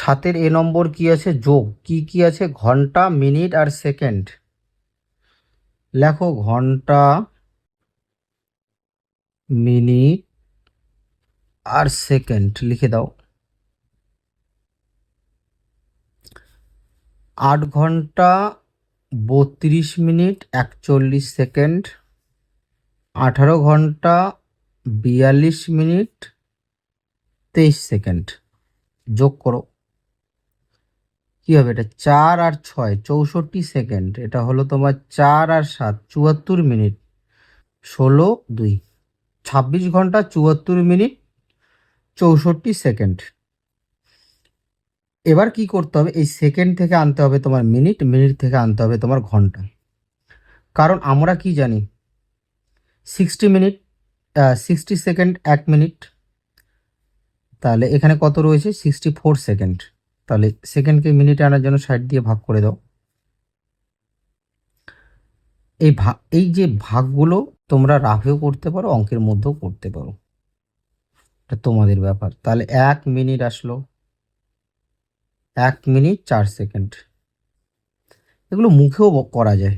7-এর এ নম্বর কি আছে? যোগ। কি কি আছে? ঘন্টা, মিনিট আর সেকেন্ড। লেখো ঘন্টা, মিনিট আর সেকেন্ড লিখে দাও। 8 ঘন্টা 32 মিনিট 41 সেকেন্ড, 18 ঘন্টা 42 মিনিট 23 সেকেন্ড। যোগ করো, কি হবে এটা? 4 আর 6 64 সেকেন্ড। এটা হলো তোমার 4 আর 7 74 মিনিট, 16 2 26 ঘন্টা 74 মিনিট 64 সেকেন্ড। এবার কি করতে হবে? এই সেকেন্ড থেকে আনতে হবে তোমার মিনিট, মিনিট থেকে আনতে হবে তোমার ঘন্টা। কারণ আমরা কি জানি, 60 মিনিট 60 সেকেন্ড 1 মিনিট। তাহলে এখানে কত রয়েছে? 64 সেকেন্ড। তাহলে সেকেন্ডকে মিনিটে আনার জন্য 60 দিয়ে ভাগ করে দাও। এই যে ভাগগুলো তোমরা রাফেও করতে পারো, অঙ্কের মধ্যেও করতে পারো, এটা তোমাদের ব্যাপার। তাহলে 1 মিনিট আসলো, 1 মিনিট 4 সেকেন্ড। এগুলো মুখেও করা যায়।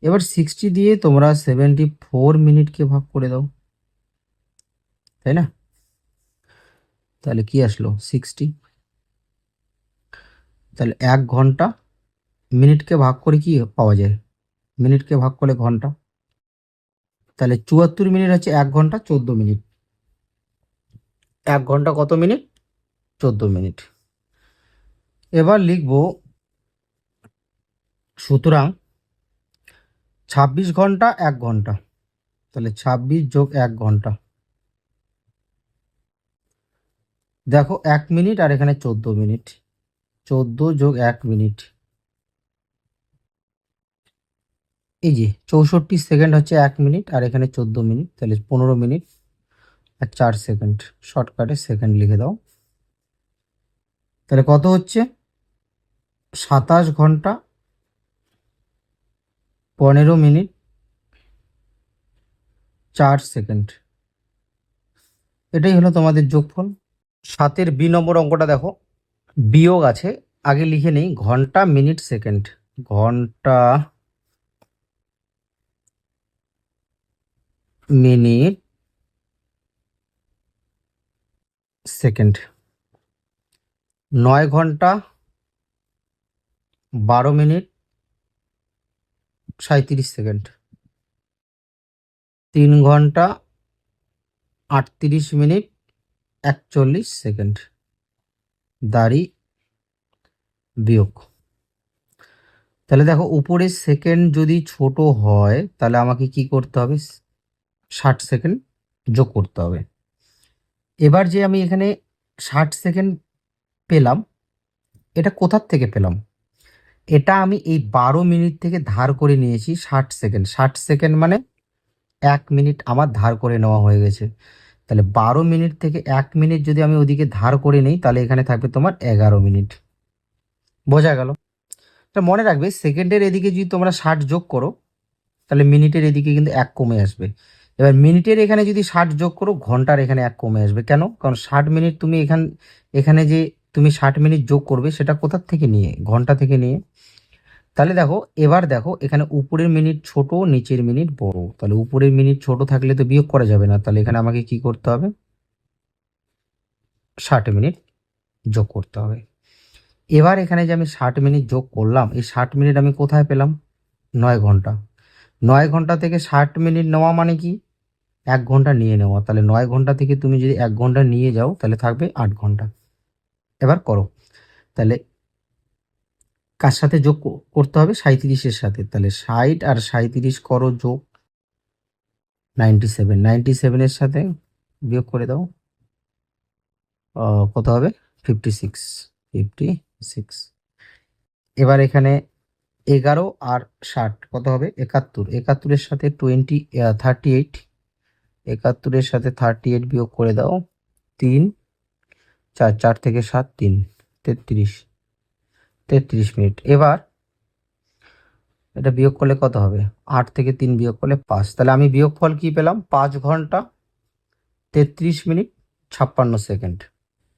এবার 60 দিয়ে তোমরা 74 মিনিটকে ভাগ করে দাও, তাই না? তাহলে কি আসলো? 60। তাহলে 1 ঘন্টা, মিনিটকে ভাগ করে কি পাওয়া যায়? মিনিটকে ভাগ করলে ঘন্টা। তাহলে 74 মিনিট হচ্ছে 1 ঘন্টা 14 মিনিট। 1 ঘন্টা কত মিনিট? 14 মিনিট। এবার লিখব, সুতরাং 26 ঘন্টা 1 ঘন্টা। তাহলে 26 যোগ 1 ঘন্টা। দেখো 1 মিনিট আর এখানে 14 মিনিট, 14 যোগ 1 মিনিট। এই যে 64 সেকেন্ড হচ্ছে 1 মিনিট, আর এখানে 14 মিনিট, তাহলে 15 মিনিট আর 4 সেকেন্ড। শর্টকাটে সেকেন্ড লিখে দাও। তাহলে কত হচ্ছে? 27 ঘন্টা 15 মিনিট 4 সেকেন্ড। এটাই হলো তোমাদের যোগফল। 7-এর বি নম্বর অঙ্কটা দেখো, বিয়োগ আছে, আগে লিখে নেই ঘন্টা, মিনিট, সেকেন্ড। ঘন্টা, মিনিট, সেকেন্ড। 9 ঘন্টা 12 মিনিট 37 সেকেন্ড। 3 ঘন্টা 38 মিনিট 41 সেকেন্ড। দাঁড়ি বিয়োগ। তাহলে দেখো, উপরের সেকেন্ড যদি ছোট হয় তাহলে আমাকে কি করতে হবে? 60 সেকেন্ড যোগ করতে হবে। এবার যে আমি এখানে 60 সেকেন্ড পেলাম, এটা কোথার থেকে পেলাম? এটা আমি এই 12 মিনিট থেকে ধার করে নিয়েছি 60 সেকেন্ড। 60 সেকেন্ড মানে 1 মিনিট আমার ধার করে নেওয়া হয়ে গেছে। তাহলে 12 মিনিট থেকে 1 মিনিট যদি আমি ওদিকে ধার করে নিই, তাহলে এখানে থাকবে তোমার 11 মিনিট। বোঝা গেল? তা মনে রাখবে, সেকেন্ডের এদিকে যদি তোমরা 60 যোগ করো, তাহলে মিনিটের এদিকে কিন্তু 1 কমে আসবে। এবার মিনিটের এখানে যদি 60 যোগ করো, ঘন্টার এখানে 1 কমে আসবে। কেন? কারণ 60 মিনিট তুমি এখানে যে তুমি 60 মিনিট যোগ করবে, সেটা কোথার থেকে নিয়ে? ঘন্টা থেকে নিয়ে। তাহলে দেখো, এবার দেখো এখানে উপরের মিনিট ছোট, নিচের মিনিট বড়। তাহলে উপরের মিনিট ছোট থাকলে তো বিয়োগ করা যাবে না, তাহলে এখানে আমাকে কি করতে হবে? 60 মিনিট যোগ করতে হবে। এবার এখানে যে আমি 60 মিনিট যোগ করলাম, এই 60 মিনিট আমি কোথায় পেলাম? 9 ঘন্টা। 9 ঘন্টা থেকে 60 মিনিট নেওয়া মানে কি? 1 ঘন্টা নিয়ে নেওয়া। তাহলে 9 ঘন্টা থেকে তুমি যদি 1 ঘন্টা নিয়ে যাও, তাহলে থাকবে 8 ঘন্টা। এবার করো, তাহলে কার সাথে যোগ করতে হবে? 37-এর সাথে। তাহলে 60 আর 37 করো যোগ, 97। 97-এর সাথে বিয়োগ করে দাও, কত হবে? 56। 56। এবার এখানে 11 আর 60 কত হবে? 71। 71-এর সাথে 38। 71-এর সাথে 38 বিয়োগ করে দাও, 3 4 4 থেকে 7 3 33। 33 মিনিট। এবার এটা বিয়োগ করলে কত হবে? 8 থেকে 3 বিয়োগ করলে 5। তাহলে আমি বিয়োগফল কি পেলাম? 5 ঘন্টা 33 মিনিট 56 সেকেন্ড।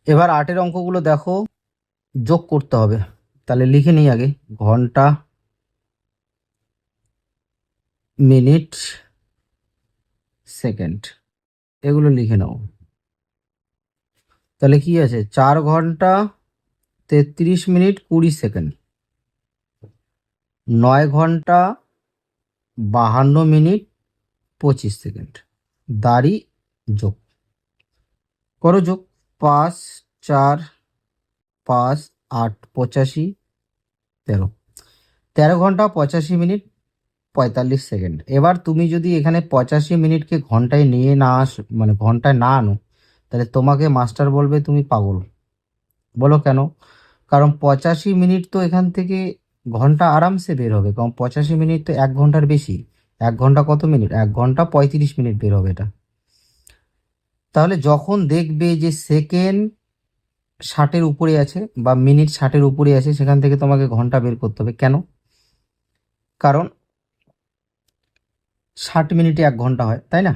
এবার 8-এর অঙ্কগুলো দেখো, যোগ করতে হবে। তাহলে লিখে নিই আগে, ঘন্টা, মিনিট, সেকেন্ড, এগুলো লিখে নাও। তাহলে কি আছে, 4 ঘন্টা 33 মিনিট 20 সেকেন্ড, 9 ঘন্টা 52 মিনিট 25 সেকেন্ড। দাড়ি যোগ করো, যোগ 5 4 5 8 85 13, 13 ঘন্টা 85 মিনিট 45 সেকেন্ড। এবার তুমি যদি এখানে 85 মিনিটকে ঘন্টায় নিয়ে না মানে ঘন্টায় না আনো, তাহলে তোমাকে মাস্টার বলবে তুমি পাগল। বলো কেন? কারণ 85 মিনিট তো এখান থেকে ঘন্টা আরামসে বের হবে, কারণ 85 মিনিট তো 1 ঘন্টার বেশি। 1 ঘন্টা কত মিনিট? 1 ঘন্টা 35 মিনিট বের হবে এটা। তাহলে যখন দেখবে যে সেকেন্ড 60-এর উপরে আছে বা মিনিট 60-এর উপরে আছে, সেখান থেকে তোমাকে ঘন্টা বের করতে হবে। কেন? কারণ 60 মিনিটে 1 ঘন্টা হয়, তাই না?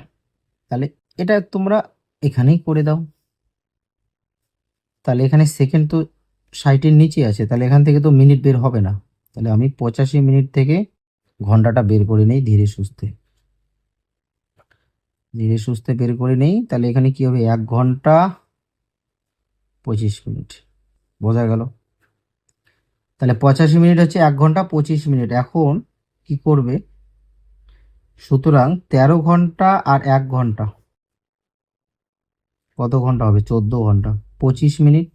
তাহলে এটা তোমরা এখানেই করে দাও। তাহলে এখানে সেকেন্ড তো 60-এর নিচে আছে, তাহলে এখান থেকে তো মিনিট বের হবে না। তাহলে আমি 85 মিনিট থেকে ঘন্টাটা বের করে নেই ধীরে সুস্থে, ধীরে সুস্থে বের করে নেই। তাহলে এখানে কি হবে, 1 ঘন্টা 25 মিনিট। বোঝা গেল? তাহলে 85 মিনিট হচ্ছে 1 ঘন্টা 25 মিনিট। এখন কি করবে, সুতরাং 13 ঘন্টা আর 1 ঘন্টা কত ঘন্টা হবে? 14 ঘন্টা। 25 মিনিট,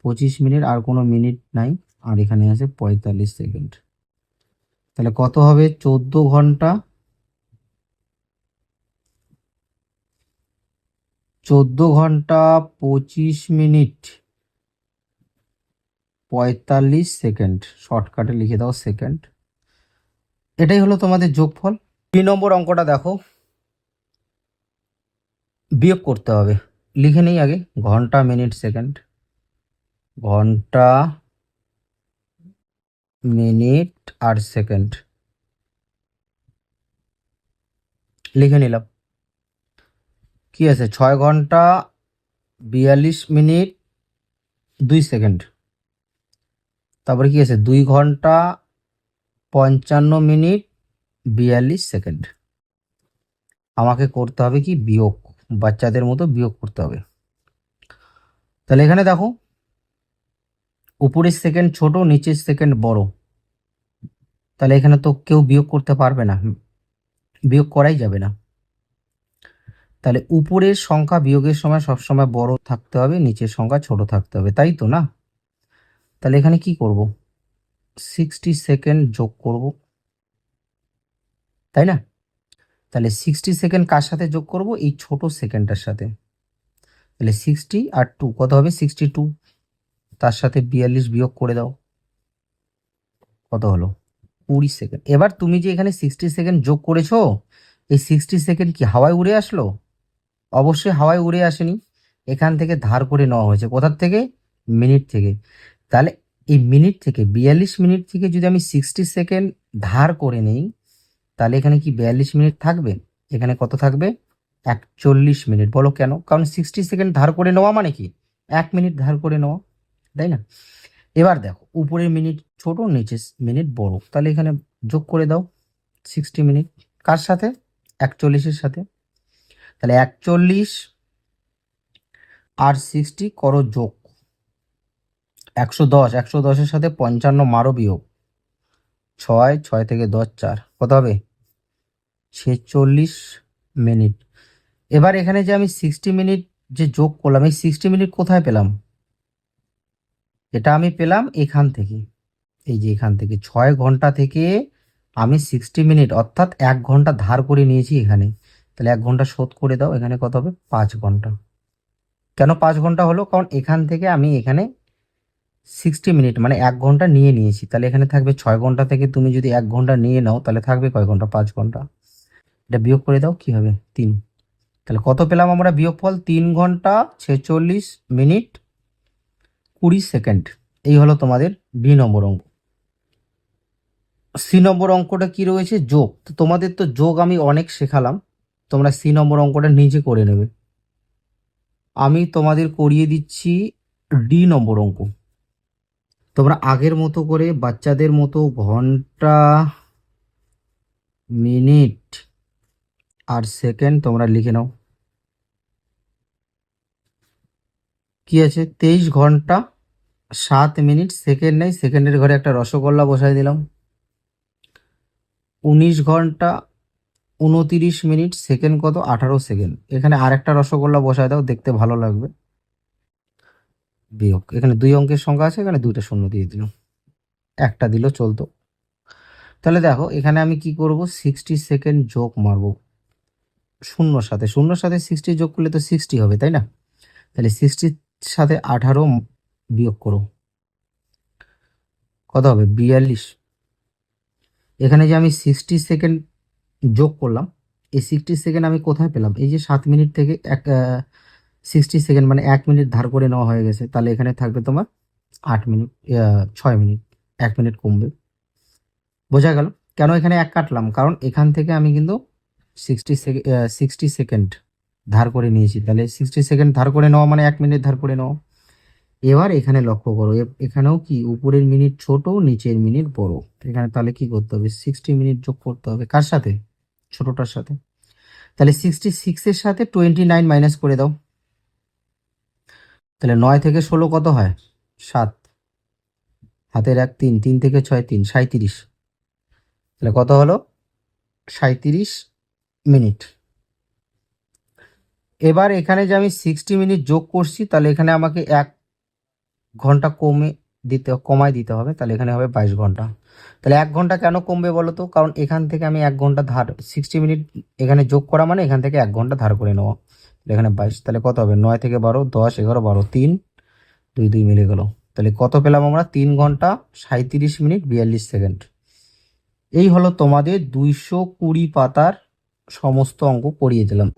25 মিনিট আর কোনো মিনিট নাই, আর এখানে আছে 45 সেকেন্ড। তাহলে কত হবে? 14 ঘন্টা 25 মিনিট 45 সেকেন্ড। শর্টকাটে লিখে দাও সেকেন্ড। এটাই হলো তোমাদের যোগফল। 2 নম্বর অঙ্কটা দেখো, বিয়োগ করতে হবে। লিখে নেই আগে, ঘন্টা, মিনিট, সেকেন্ড। ঘন্টা, মিনিট আর সেকেন্ড লিখে নিলাম। কি আছে, 6 ঘন্টা 42 মিনিট 2 সেকেন্ড। তারপরে কি আছে, 2 ঘন্টা 55 মিনিট 42 সেকেন্ড। আমাকে করতে হবে কি, বিয়োগ, বাচ্চাদের মতো বিয়োগ করতে হবে। তাহলে এখানে দেখো, উপরের সেকেন্ড ছোট, নিচের সেকেন্ড বড়। তাহলে এখানে তো কেউ বিয়োগ করতে পারবে না, বিয়োগ করাই যাবে না। তাহলে উপরের সংখ্যা বিয়োগের সময় সবসময় বড় থাকতে হবে, নিচের সংখ্যা ছোট থাকতে হবে, তাই তো না? তাহলে এখানে কি করব, 60 সেকেন্ড যোগ করব, তাই না? তাহলে 60 সেকেন্ড কার সাথে যোগ করব? এই ছোট সেকেন্ডটার সাথে। তাহলে 60 আর 2 কত হবে? 62। তার সাথে 42 বিয়োগ করে দাও, কত হলো? 20 সেকেন্ড। এবার তুমি যে এখানে 60 সেকেন্ড যোগ করেছো, এই 60 সেকেন্ড কি হাওয়ায় উড়ে আসলো? অবশ্যই হাওয়ায় উড়ে আসেনি, এখান থেকে ধার করে নেওয়া হয়েছে। কোথার থেকে? মিনিট থেকে। তাহলে এই মিনিট থেকে 42 মিনিট থেকে যদি আমি 60 সেকেন্ড ধার করে নেই, তাহলে এখানে কি 42 মিনিট থাকবে? এখানে কত থাকবে? 41 মিনিট। বলো কেন? কারণ 60 সেকেন্ড ধার করে নেওয়া মানে কি, 1 মিনিট ধার করে নেওয়া, তাই না? এবার দেখো, উপরের মিনিট ছোট, নিচের মিনিট বড়। তাহলে এখানে যোগ করে দাও 60 মিনিট। কার সাথে? 41-এর সাথে। তাহলে 41 আর 60 করো যোগ, 110। 110-এর সাথে 55 মারো বিয়োগ, 6 6 থেকে 10 4, কত হবে? 46 মিনিট। এবার এখানে যে আমি 60 মিনিট যে যোগ করলাম, এই 60 মিনিট কোথায় পেলাম? এটা আমি পেলাম এখান থেকে, এই যে এখান থেকে 6 ঘন্টা থেকে আমি 60 মিনিট অর্থাৎ 1 ঘন্টা ধার করে নিয়েছি এখানে। তাহলে 1 ঘন্টা শোধ করে দাও, এখানে কত হবে? 5 ঘন্টা। কেন 5 ঘন্টা হলো? কারণ এখান থেকে আমি এখানে 60 মিনিট মানে 1 ঘন্টা নিয়ে নিয়েছি। তাহলে এখানে থাকবে 6 ঘন্টা থেকে তুমি যদি 1 ঘন্টা নিয়ে নাও, তাহলে থাকবে কয় ঘন্টা? 5 ঘন্টা। এটা বিয়োগ করে দাও, কি হবে? 3। তাহলে কত পেলাম আমরা বিয়োগফল? 3 ঘন্টা 46 মিনিট 20 সেকেন্ড। এই হলো তোমাদের বি নম্বর অঙ্ক। সি নম্বর অঙ্কটা কি রয়েছে? যোগ। তো তোমাদের তো যোগ আমি অনেক শেখালাম, তোমরা সি নম্বর অঙ্কটা নিজে করে নেবে। আমি তোমাদের করিয়ে দিচ্ছি ডি নম্বর অঙ্ক। তোমরা আগের মতো করে বাচ্চাদের মতো ঘন্টা, মিনিট আর সেকেন্ড তোমরা লিখে নাও। কি আছে? 23 ঘন্টা 7 মিনিট, সেকেন্ড নেই, সেকেন্ডের ঘরে একটা রসগোল্লা বসাই দিলাম। 19 ঘন্টা 29 মিনিট, সেকেন্ড কত? 18 সেকেন্ড। এখানে আরেকটা রসগোল্লা বসায় দাও, দেখতে ভালো লাগবে। বিয়োগ, এখানে 2 অঙ্কের সংখ্যা আছে, এখানে 2টা শূন্য দিয়ে দিলাম, একটা দিল চলতো। তাহলে দেখো এখানে আমি কি করব, 60 সেকেন্ড যোগ মারবো শূন্যর সাথে। শূন্যর সাথে 60 যোগ করলে তো 60 হবে, তাই না? তাহলে 60 সাথে 18 বিয়োগ করো, কত হবে? 42। এখানে যে আমি 60 সেকেন্ড যোগ করলাম, এই 60 সেকেন্ড আমি কোথায় পেলাম? এই যে 7 মিনিট থেকে 60 সেকেন্ড মানে 1 মিনিট ধার করে নেওয়া হয়ে গেছে। তাহলে এখানে থাকবে তোমার 8 মিনিট, 6 মিনিট, 1 মিনিট কমবে। বোঝা গেল কেন এখানে 1 কাটলাম? কারণ এখান থেকে আমি কিন্তু 60 সেকেন্ড ধার করে নিয়েছি। তাহলে 60 সেকেন্ড ধার করে নেওয়া মানে 1 মিনিট ধার করে নেওয়া। এবার এখানে লক্ষ্য করো, এখানেও কি উপরের মিনিট ছোট, নিচের মিনিট বড়। এখানে তাহলে কি করতে হবে? 60 মিনিট যোগ করতে হবে। কার সাথে? ছোটটার সাথে। তাহলে 66 এর সাথে 29 মাইনাস করে দাও। তাহলে 9 থেকে 16 কত হয়? 7, হাতের 1 3, 3 থেকে 6 3, 37। তাহলে কত হলো? 37 মিনিট। এবার এখানে যে আমি 60 মিনিট যোগ করছি, তাহলে এখানে আমাকে 1 ঘন্টা কমায় দিতে হবে। তাহলে এখানে হবে 22 ঘন্টা। তাহলে 1 ঘন্টা কেন কমবে বলো তো? কারণ এখান থেকে আমি 1 ঘন্টা ধার, 60 মিনিট এখানে যোগ করা মানে এখান থেকে 1 ঘন্টা ধার করে নেওয়া। এখানে 22, তাহলে কত হবে? 9 থেকে 12, 10 11 12, 3 2 2 মিলে গেল। তাহলে কত পেলাম আমরা? 3 ঘন্টা 37 মিনিট 42 সেকেন্ড। এই হলো তোমাদের 220 পাতার সমস্ত অঙ্ক করিয়ে দিলাম।